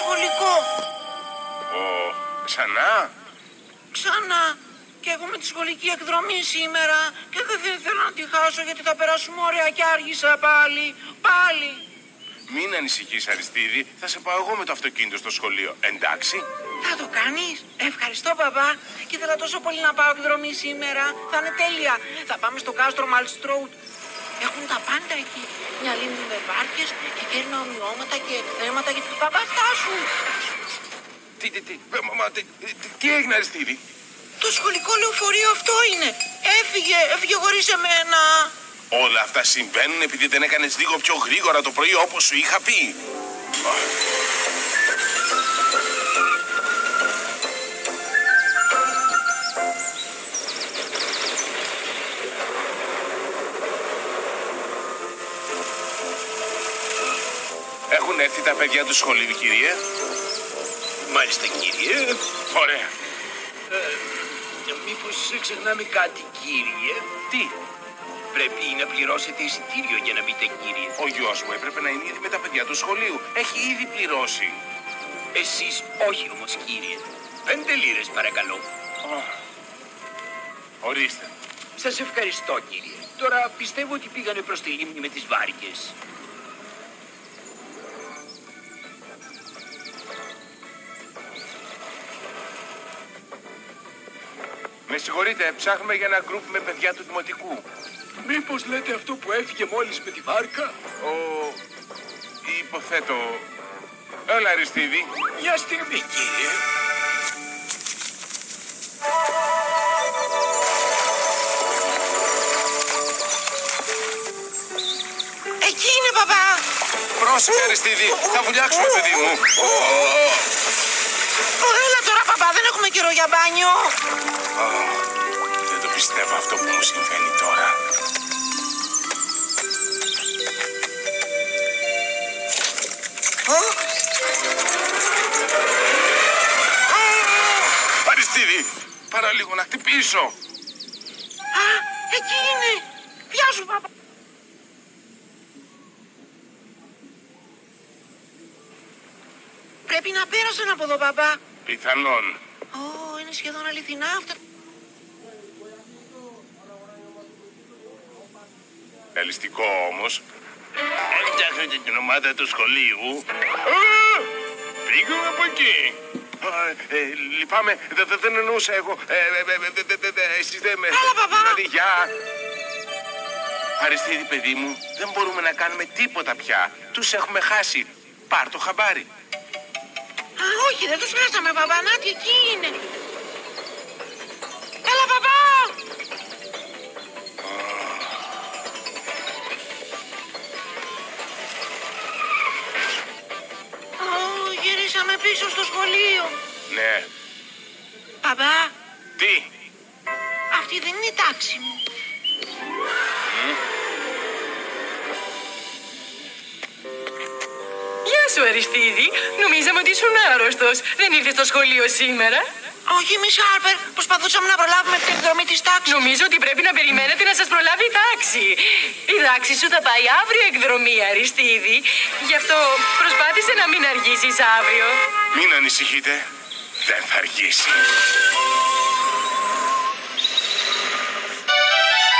σχολικό. Ξανά? Ξανά. Και εγώ με τη σχολική εκδρομή σήμερα και δεν θέλω να τη χάσω γιατί θα περάσουμε ωραία και άργησα πάλι. Μην ανησυχείς, Αριστίδη. Θα σε πάω εγώ με το αυτοκίνητο στο σχολείο. Εντάξει? Θα το κάνεις? Ευχαριστώ, μπαμπά. Και ήθελα τόσο πολύ να πάω εκδρομή σήμερα. Θα είναι τέλεια. Θα πάμε στο κάστρο Μαλστρόουτ. Έχουν τα πάντα εκεί. Μια λίμνη με βάρκες και κέρνα ομοιώματα και εκθέματα. Μπαμπά, φτάσου! Τι έγινε, Αριστίδη? Το σχολικό λεωφορείο αυτό είναι. Έφυγε χωρίς εμένα. Όλα αυτά συμβαίνουν επειδή δεν έκανες λίγο πιο γρήγορα το πρωί όπως σου είχα πει. Έχουν έρθει τα παιδιά του σχολείου, κύριε? Μάλιστα, κύριε. Ωραία. Μήπως ξεχνάμε κάτι, κύριε? Τι? Πρέπει να πληρώσετε εισιτήριο για να μπείτε, κύριε. Ο γιος μου έπρεπε να είναι ήδη με τα παιδιά του σχολείου. Έχει ήδη πληρώσει. Εσείς όχι όμως, κύριε. 5 λίρες, παρακαλώ. Ορίστε. Σας ευχαριστώ, κύριε. Τώρα πιστεύω ότι πήγανε προς τη λίμνη με τις βάρκες. Με συγχωρείτε, ψάχνουμε για ένα γκρουπ με παιδιά του δημοτικού. Μήπως λέτε αυτό που έφυγε μόλις με τη βάρκα? Υποθέτω. Έλα, Αριστίδη. Μια στιγμή, κύριε. Εκεί είναι, μπαμπά. Πρόσεχε, Αριστίδη. Θα βουλιάξουμε, παιδί μου. Έλα τώρα, μπαμπά, δεν έχουμε καιρό για μπάνιο. Δεν το πιστεύω αυτό που μου συμβαίνει τώρα. Αριστίδη, παρά λίγο να χτυπήσω. Εκεί είναι. Βιάζω, μπαμπά. Πρέπει να πέρασαν από εδώ, μπαμπά. Πιθανόν. Είναι σχεδόν αληθινά αυτά. Ρεαλιστικό όμως. Φτιάχνετε την ομάδα του σχολείου. Φύγουμε από εκεί. Λυπάμαι, δεν εννοούσα εγώ. Εσείς δεν με... Έλα, μπαμπά. Δηλαδή, γεια. Αριστίδη, παιδί μου, δεν μπορούμε να κάνουμε τίποτα πια. Τους έχουμε χάσει. Πάρ' το χαμπάρι. Όχι, δεν τους χάσαμε, μπαμπά. Νάτι, εκεί είναι. Έλα, μπαμπά. Γυρίσαμε πίσω στο σχολείο. Ναι. Μπαμπά, Τι? αυτή δεν είναι η τάξη μου. Γεια σου, Αριστίδη. Νομίζαμε ότι ήσουν άρρωστος. Δεν ήρθες στο σχολείο σήμερα. Όχι, Miss Harper. Προσπαθούσαμε να προλάβουμε την εκδρομή της τάξης. Νομίζω ότι πρέπει να περιμένετε να σας προλάβει η τάξη. Η τάξη σου θα πάει αύριο εκδρομή, Αριστίδη. Γι' αυτό προσπάθησε να μην αργήσεις αύριο. Μην ανησυχείτε. Δεν θα αργήσει.